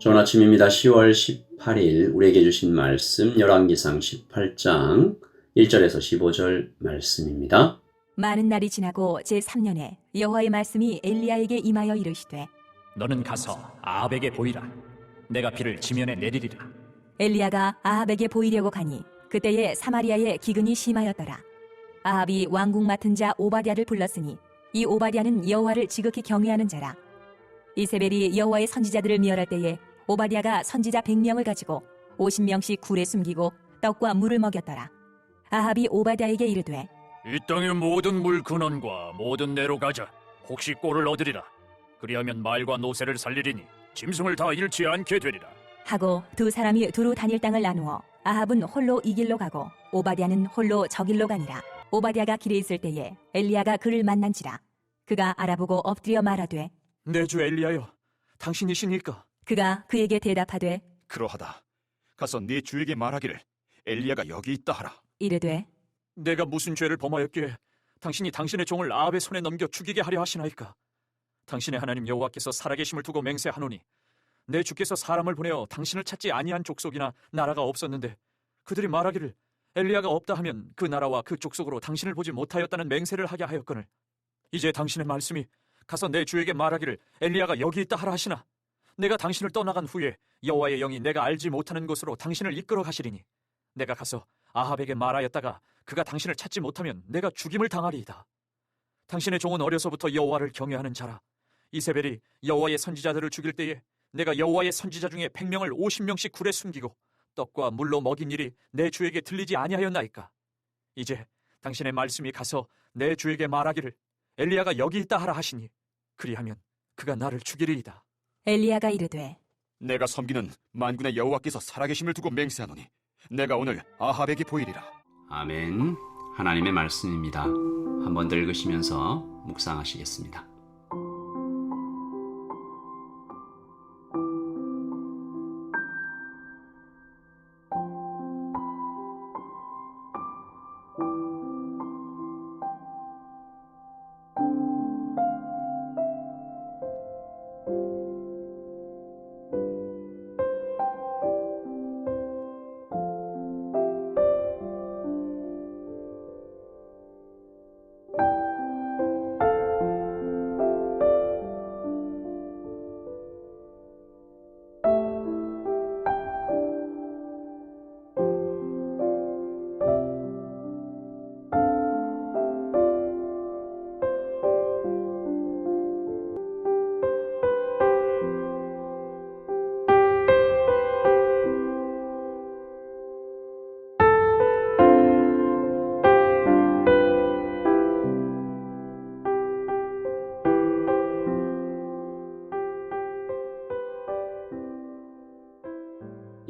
좋은 아침입니다. 10월 18일 우리에게 주신 말씀 열왕기상 18장 1절에서 15절 말씀입니다. 많은 날이 지나고 제3년에 여호와의 말씀이 엘리야에게 임하여 이르시되 너는 가서 아합에게 보이라. 내가 비를 지면에 내리리라. 엘리야가 아합에게 보이려고 가니 그때에 사마리아에 기근이 심하였더라. 아합이 왕궁 맡은 자 오바댜를 불렀으니 이 오바댜는 여호와를 지극히 경외하는 자라. 이세벨이 여호와의 선지자들을 미열할 때에 오바댜가 선지자 100명을 가지고 50명씩 굴에 숨기고 떡과 물을 먹였더라. 아합이 오바댜에게 이르되 이 땅의 모든 물 근원과 모든 내로 가자. 혹시 꼴을 얻으리라. 그리하면 말과 노새를 살리리니 짐승을 다 잃지 않게 되리라. 하고 두 사람이 두루 다닐 땅을 나누어 아합은 홀로 이 길로 가고 오바댜는 홀로 저 길로 가니라. 오바댜가 길에 있을 때에 엘리야가 그를 만난지라. 그가 알아보고 엎드려 말하되 내 주 엘리야여, 당신이시니까? 그가 그에게 대답하되 그러하다. 가서 네 주에게 말하기를 엘리야가 여기 있다 하라. 이르되 내가 무슨 죄를 범하였기에 당신이 당신의 종을 아합의 손에 넘겨 죽이게 하려 하시나이까? 당신의 하나님 여호와께서 살아계심을 두고 맹세하노니 내 주께서 사람을 보내어 당신을 찾지 아니한 족속이나 나라가 없었는데 그들이 말하기를 엘리야가 없다 하면 그 나라와 그 족속으로 당신을 보지 못하였다는 맹세를 하게 하였거늘 이제 당신의 말씀이 가서 내 주에게 말하기를 엘리야가 여기 있다 하라 하시나 내가 당신을 떠나간 후에 여호와의 영이 내가 알지 못하는 곳으로 당신을 이끌어 가시리니 내가 가서 아합에게 말하였다가 그가 당신을 찾지 못하면 내가 죽임을 당하리이다. 당신의 종은 어려서부터 여호와를 경외하는 자라. 이세벨이 여호와의 선지자들을 죽일 때에 내가 여호와의 선지자 중에 100명을 50명씩 굴에 숨기고 떡과 물로 먹인 일이 내 주에게 들리지 아니하였나이까? 이제 당신의 말씀이 가서 내 주에게 말하기를 엘리야가 여기 있다 하라 하시니 그리하면 그가 나를 죽이리이다. 엘리야가 이르되 내가 섬기는 만군의 여호와께서 살아계심을 두고 맹세하노니 내가 오늘 아합에게 보이리라. 아멘. 하나님의 말씀입니다. 한번 더 읽으시면서 묵상하시겠습니다.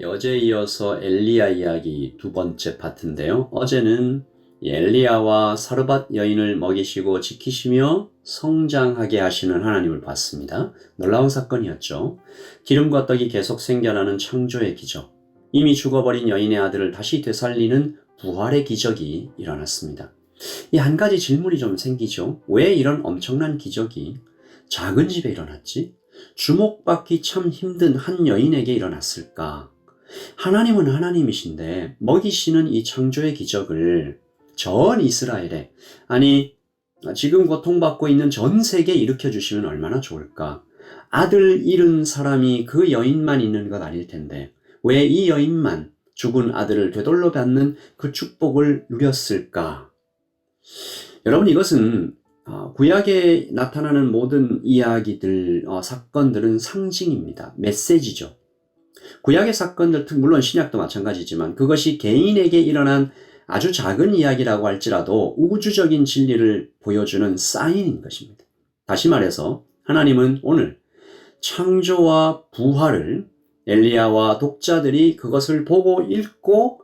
어제에 이어서 엘리야 이야기 두 번째 파트인데요. 어제는 엘리야와 사르밧 여인을 먹이시고 지키시며 성장하게 하시는 하나님을 봤습니다. 놀라운 사건이었죠. 기름과 떡이 계속 생겨나는 창조의 기적, 이미 죽어버린 여인의 아들을 다시 되살리는 부활의 기적이 일어났습니다. 이 한 가지 질문이 좀 생기죠. 왜 이런 엄청난 기적이 작은 집에 일어났지? 주목받기 참 힘든 한 여인에게 일어났을까? 하나님은 하나님이신데 먹이시는 이 창조의 기적을 전 이스라엘에, 아니 지금 고통받고 있는 전 세계에 일으켜주시면 얼마나 좋을까? 아들 잃은 사람이 그 여인만 있는 것 아닐 텐데 왜 이 여인만 죽은 아들을 되돌려 받는 그 축복을 누렸을까? 여러분, 이것은 구약에 나타나는 모든 이야기들, 사건들은 상징입니다. 메시지죠. 구약의 사건들, 물론 신약도 마찬가지지만 그것이 개인에게 일어난 아주 작은 이야기라고 할지라도 우주적인 진리를 보여주는 사인인 것입니다. 다시 말해서 하나님은 오늘 창조와 부활을 엘리야와 독자들이 그것을 보고 읽고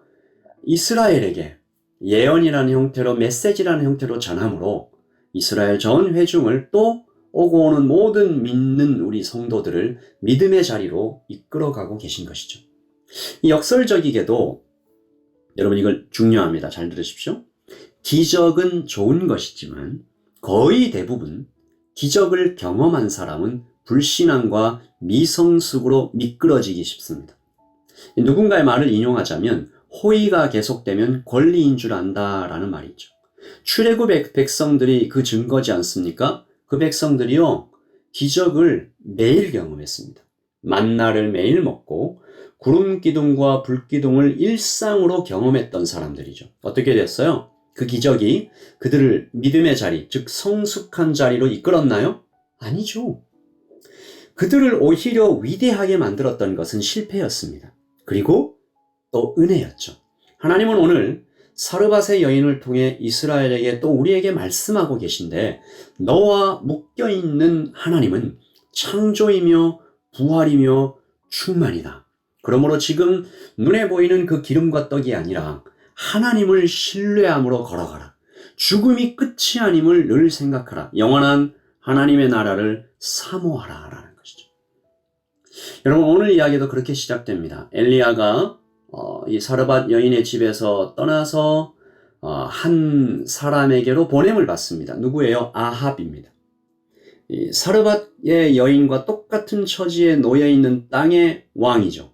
이스라엘에게 예언이라는 형태로, 메시지라는 형태로 전함으로 이스라엘 전 회중을 또 오고 오는 모든 믿는 우리 성도들을 믿음의 자리로 이끌어가고 계신 것이죠. 이 역설적이게도 여러분, 이걸 중요합니다. 잘 들으십시오. 기적은 좋은 것이지만 거의 대부분 기적을 경험한 사람은 불신앙과 미성숙으로 미끄러지기 쉽습니다. 누군가의 말을 인용하자면 호의가 계속되면 권리인 줄 안다라는 말이 있죠. 출애굽 백성들이 그 증거지 않습니까? 그 백성들이요, 기적을 매일 경험했습니다. 만나를 매일 먹고 구름 기둥과 불 기둥을 일상으로 경험했던 사람들이죠. 어떻게 됐어요? 그 기적이 그들을 믿음의 자리, 즉 성숙한 자리로 이끌었나요? 아니죠. 그들을 오히려 위대하게 만들었던 것은 실패였습니다. 그리고 또 은혜였죠. 하나님은 오늘 사르밧의 여인을 통해 이스라엘에게 또 우리에게 말씀하고 계신데, 너와 묶여있는 하나님은 창조이며 부활이며 충만이다. 그러므로 지금 눈에 보이는 그 기름과 떡이 아니라 하나님을 신뢰함으로 걸어가라. 죽음이 끝이 아님을 늘 생각하라. 영원한 하나님의 나라를 사모하라 라는 것이죠. 여러분, 오늘 이야기도 그렇게 시작됩니다. 엘리야가 이 사르밧 여인의 집에서 떠나서 한 사람에게로 보냄을 받습니다. 누구예요? 아합입니다. 이 사르밧의 여인과 똑같은 처지에 놓여있는 땅의 왕이죠.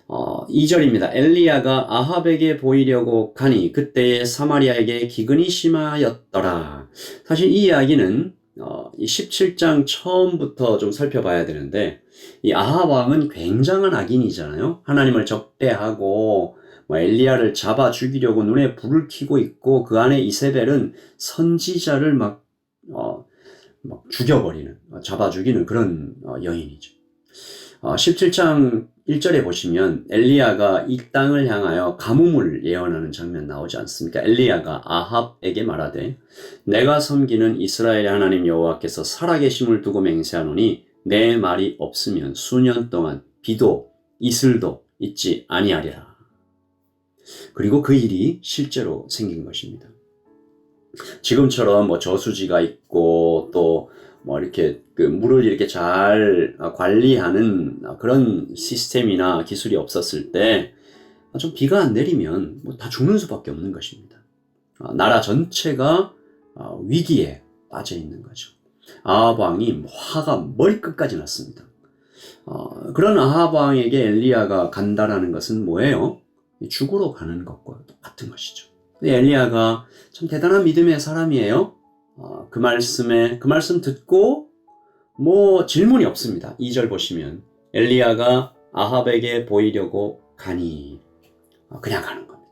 2절입니다. 엘리야가 아합에게 보이려고 가니 그때에 사마리아에게 기근이 심하였더라. 사실 이 이야기는 이 17장 처음부터 좀 살펴봐야 되는데, 이 아합 왕은 굉장한 악인이잖아요. 하나님을 적대하고 엘리야를 잡아 죽이려고 눈에 불을 켜고 있고, 그 안에 이세벨은 선지자를 막 죽여버리는, 잡아 죽이는 그런 여인이죠. 17장 1절에 보시면 엘리야가 이 땅을 향하여 가뭄을 예언하는 장면 나오지 않습니까? 엘리야가 아합에게 말하되, 내가 섬기는 이스라엘의 하나님 여호와께서 살아계심을 두고 맹세하노니 내 말이 없으면 수년 동안 비도 이슬도 있지 아니하리라. 그리고 그 일이 실제로 생긴 것입니다. 지금처럼 저수지가 있고 또 이렇게 그 물을 이렇게 잘 관리하는 그런 시스템이나 기술이 없었을 때 좀 비가 안 내리면 다 죽는 수밖에 없는 것입니다. 나라 전체가 위기에 빠져 있는 거죠. 아합 왕이 화가 머리끝까지 났습니다. 그런 아합 왕에게 엘리야가 간다라는 것은 뭐예요? 죽으러 가는 것과 똑같은 것이죠. 엘리야가 참 대단한 믿음의 사람이에요. 그 말씀 듣고 질문이 없습니다. 2절 보시면 엘리야가 아합에게 보이려고 가니, 그냥 가는 겁니다.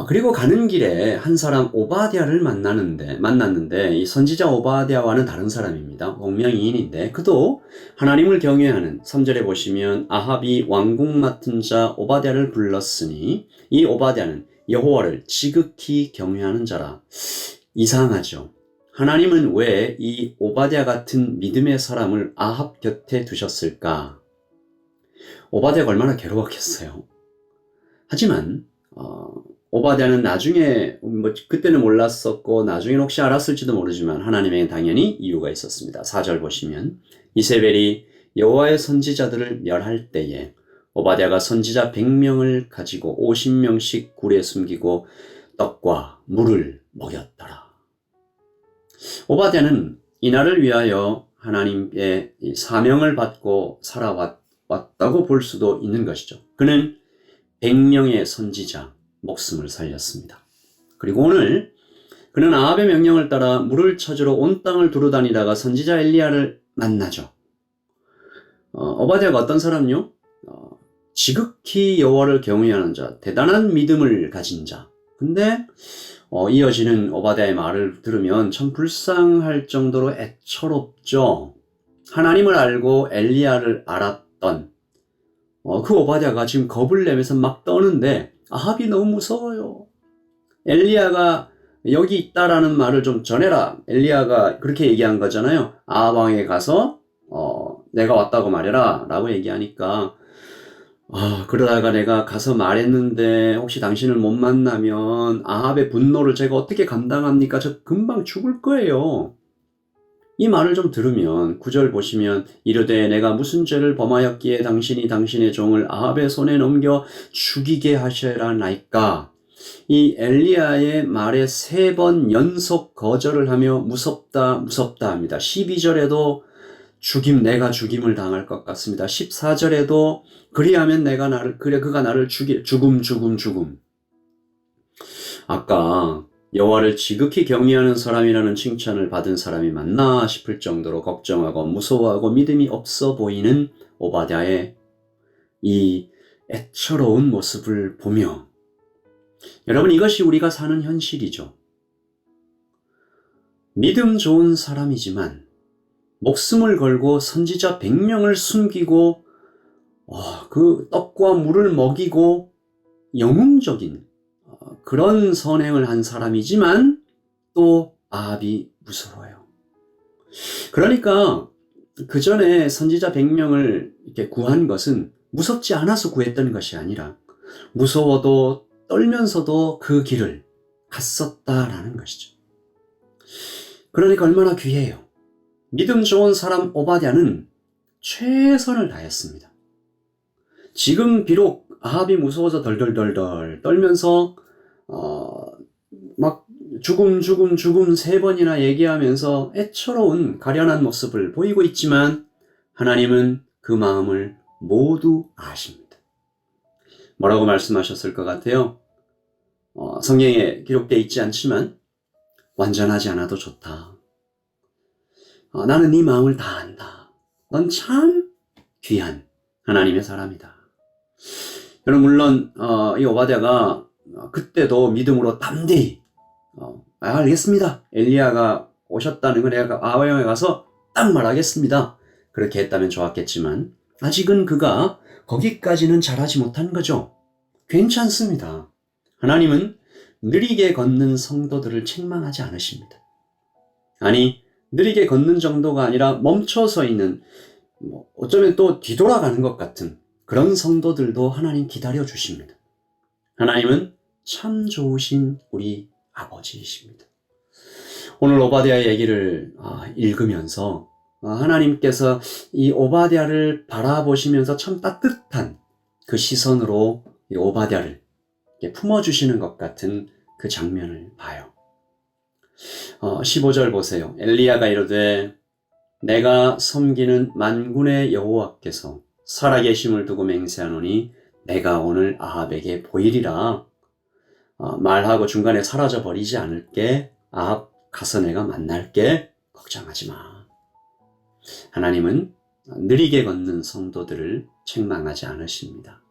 그리고 가는 길에 한 사람 오바댜를 만났는데 이 선지자 오바댜와는 다른 사람입니다. 동명이인인데 그도 하나님을 경외하는, 3절에 보시면 아합이 왕궁 맡은 자 오바댜를 불렀으니 이 오바댜는 여호와를 지극히 경외하는 자라. 이상하죠. 하나님은 왜 이 오바댜 같은 믿음의 사람을 아합 곁에 두셨을까? 오바댜가 얼마나 괴로웠겠어요. 하지만 오바댜는 나중에 그때는 몰랐었고 나중에는 혹시 알았을지도 모르지만 하나님에겐 당연히 이유가 있었습니다. 4절 보시면 이세벨이 여호와의 선지자들을 멸할 때에 오바댜가 선지자 100명을 가지고 50명씩 굴에 숨기고 떡과 물을 먹였더라. 오바댜는 이날을 위하여 하나님의 사명을 받고 살아왔다고 볼 수도 있는 것이죠. 그는 100명의 선지자 목숨을 살렸습니다. 그리고 오늘 그는 아합의 명령을 따라 물을 찾으러 온 땅을 두루다니다가 선지자 엘리야를 만나죠. 오바댜가 어떤 사람요? 지극히 여호와를 경외하는 자, 대단한 믿음을 가진 자. 근데 이어지는 오바댜의 말을 들으면 참 불쌍할 정도로 애처롭죠. 하나님을 알고 엘리야를 알았던 그 오바댜가 지금 겁을 내면서 막 떠는데 아합이 너무 무서워요. 엘리야가 여기 있다라는 말을 좀 전해라. 엘리야가 그렇게 얘기한 거잖아요. 아합 왕에 가서 내가 왔다고 말해라 라고 얘기하니까, 그러다가 내가 가서 말했는데 혹시 당신을 못 만나면 아합의 분노를 제가 어떻게 감당합니까? 저 금방 죽을 거예요. 이 말을 좀 들으면 9절 보시면 이르되 내가 무슨 죄를 범하였기에 당신이 당신의 종을 아합의 손에 넘겨 죽이게 하셔야 나이까. 이 엘리야의 말에 3번 연속 거절을 하며 무섭다 합니다. 12절에도 내가 죽임을 당할 것 같습니다. 14절에도 그리하면 그가 나를 죽음. 아까 여호와를 지극히 경외하는 사람이라는 칭찬을 받은 사람이 맞나 싶을 정도로 걱정하고 무서워하고 믿음이 없어 보이는 오바댜의 이 애처로운 모습을 보며, 여러분, 이것이 우리가 사는 현실이죠. 믿음 좋은 사람이지만 목숨을 걸고 선지자 100명을 숨기고 그 떡과 물을 먹이고 영웅적인 그런 선행을 한 사람이지만 또 아합이 무서워요. 그러니까 그 전에 선지자 100명을 이렇게 구한 것은 무섭지 않아서 구했던 것이 아니라 무서워도 떨면서도 그 길을 갔었다라는 것이죠. 그러니까 얼마나 귀해요. 믿음 좋은 사람 오바댜는 최선을 다했습니다. 지금 비록 아합이 무서워서 덜덜덜덜 떨면서 막 죽음 3번이나 얘기하면서 애처로운 가련한 모습을 보이고 있지만 하나님은 그 마음을 모두 아십니다. 뭐라고 말씀하셨을 것 같아요? 성경에 기록되어 있지 않지만 완전하지 않아도 좋다. 나는 네 마음을 다 안다. 넌 참 귀한 하나님의 사람이다. 여러분, 물론 이 오바댜가 그때도 믿음으로 담대히 알겠습니다. 엘리야가 오셨다는 걸 내가 아하방에 가서 딱 말하겠습니다. 그렇게 했다면 좋았겠지만 아직은 그가 거기까지는 잘하지 못한 거죠. 괜찮습니다. 하나님은 느리게 걷는 성도들을 책망하지 않으십니다. 아니, 느리게 걷는 정도가 아니라 멈춰서 있는, 어쩌면 또 뒤돌아가는 것 같은 그런 성도들도 하나님 기다려 주십니다. 하나님은 참 좋으신 우리 아버지이십니다. 오늘 오바댜의 얘기를 읽으면서 하나님께서 이 오바댜를 바라보시면서 참 따뜻한 그 시선으로 이 오바댜를 품어주시는 것 같은 그 장면을 봐요. 15절 보세요. 엘리야가 이르되 내가 섬기는 만군의 여호와께서 살아계심을 두고 맹세하노니 내가 오늘 아합에게 보이리라. 말하고 중간에 사라져 버리지 않을게. 아합 가서 내가 만날게. 걱정하지 마. 하나님은 느리게 걷는 성도들을 책망하지 않으십니다.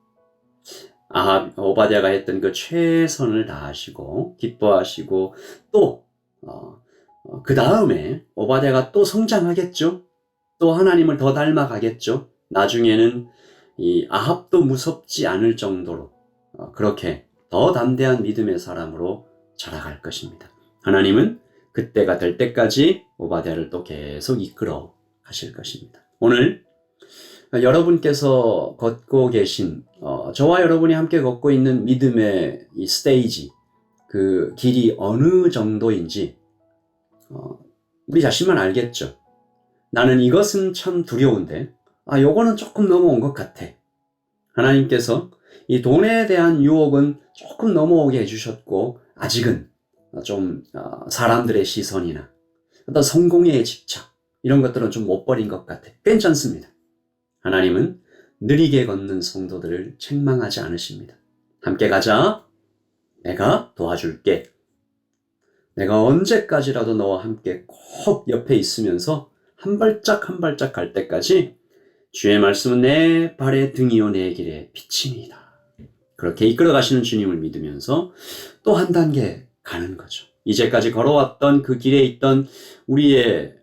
오바댜가 했던 그 최선을 다하시고 기뻐하시고 또 그 다음에 오바댜가 또 성장하겠죠. 또 하나님을 더 닮아가겠죠. 나중에는 이 아합도 무섭지 않을 정도로 그렇게 더 담대한 믿음의 사람으로 자라갈 것입니다. 하나님은 그때가 될 때까지 오바댜를 또 계속 이끌어 가실 것입니다. 오늘 여러분께서 걷고 계신 저와 여러분이 함께 걷고 있는 믿음의 이 스테이지, 그 길이 어느 정도인지 우리 자신만 알겠죠. 나는 이것은 참 두려운데 요거는 조금 넘어온 것 같아. 하나님께서 이 돈에 대한 유혹은 조금 넘어오게 해주셨고 아직은 좀 사람들의 시선이나 어떤 성공에 집착 이런 것들은 좀 못 버린 것 같아. 괜찮습니다. 하나님은 느리게 걷는 성도들을 책망하지 않으십니다. 함께 가자. 내가 도와줄게. 내가 언제까지라도 너와 함께 꼭 옆에 있으면서 한 발짝 한 발짝 갈 때까지 주의 말씀은 내 발의 등이요 내 길의 빛입니다. 그렇게 이끌어 가시는 주님을 믿으면서 또 한 단계 가는 거죠. 이제까지 걸어왔던 그 길에 있던 우리의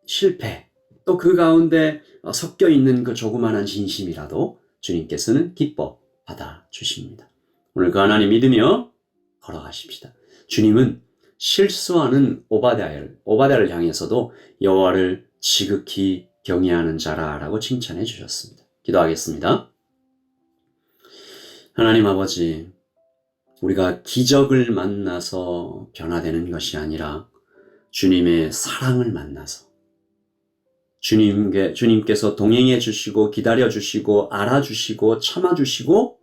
실패, 또 그 가운데 섞여 있는 그 조그만한 진심이라도 주님께서는 기뻐 받아주십니다. 오늘 그 하나님 믿으며 걸어가십시다. 주님은 실수하는 오바댜를 향해서도 여호와를 지극히 경외하는 자라라고 칭찬해 주셨습니다. 기도하겠습니다. 하나님 아버지, 우리가 기적을 만나서 변화되는 것이 아니라 주님의 사랑을 만나서 주님께서 동행해 주시고 기다려 주시고 알아주시고 참아 주시고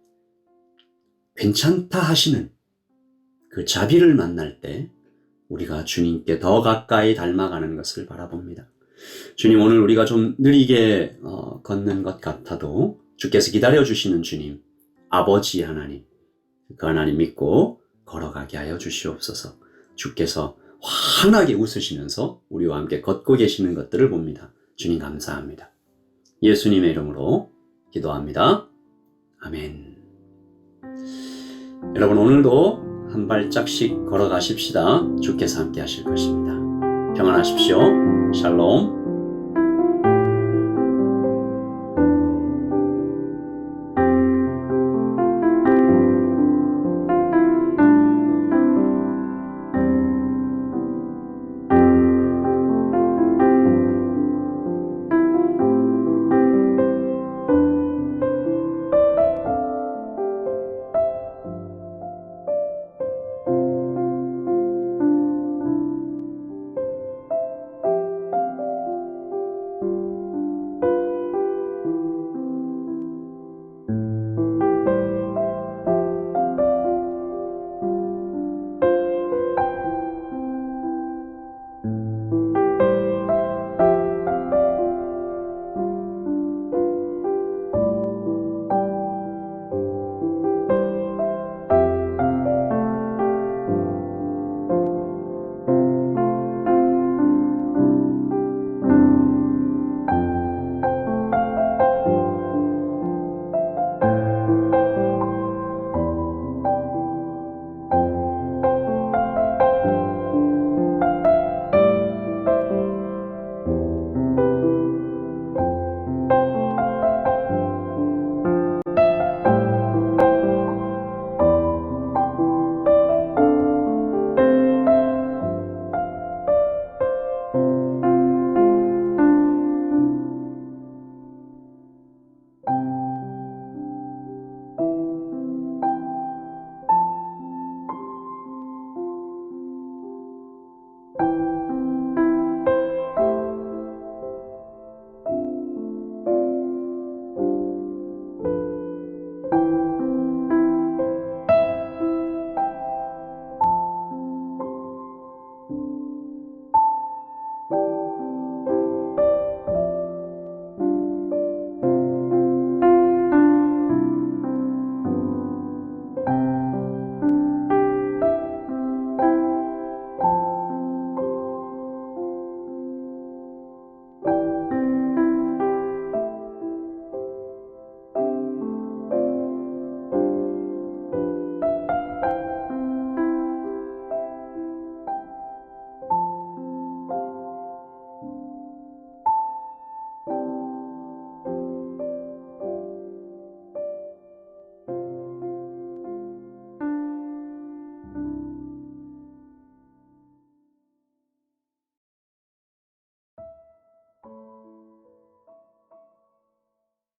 괜찮다 하시는 그 자비를 만날 때 우리가 주님께 더 가까이 닮아가는 것을 바라봅니다. 주님, 오늘 우리가 좀 느리게 걷는 것 같아도 주께서 기다려주시는 주님, 아버지 하나님, 그 하나님 믿고 걸어가게 하여 주시옵소서. 주께서 환하게 웃으시면서 우리와 함께 걷고 계시는 것들을 봅니다. 주님 감사합니다. 예수님의 이름으로 기도합니다. 아멘. 여러분, 오늘도 한 발짝씩 걸어가십시다. 주께서 함께 하실 것입니다. 평안하십시오. 샬롬.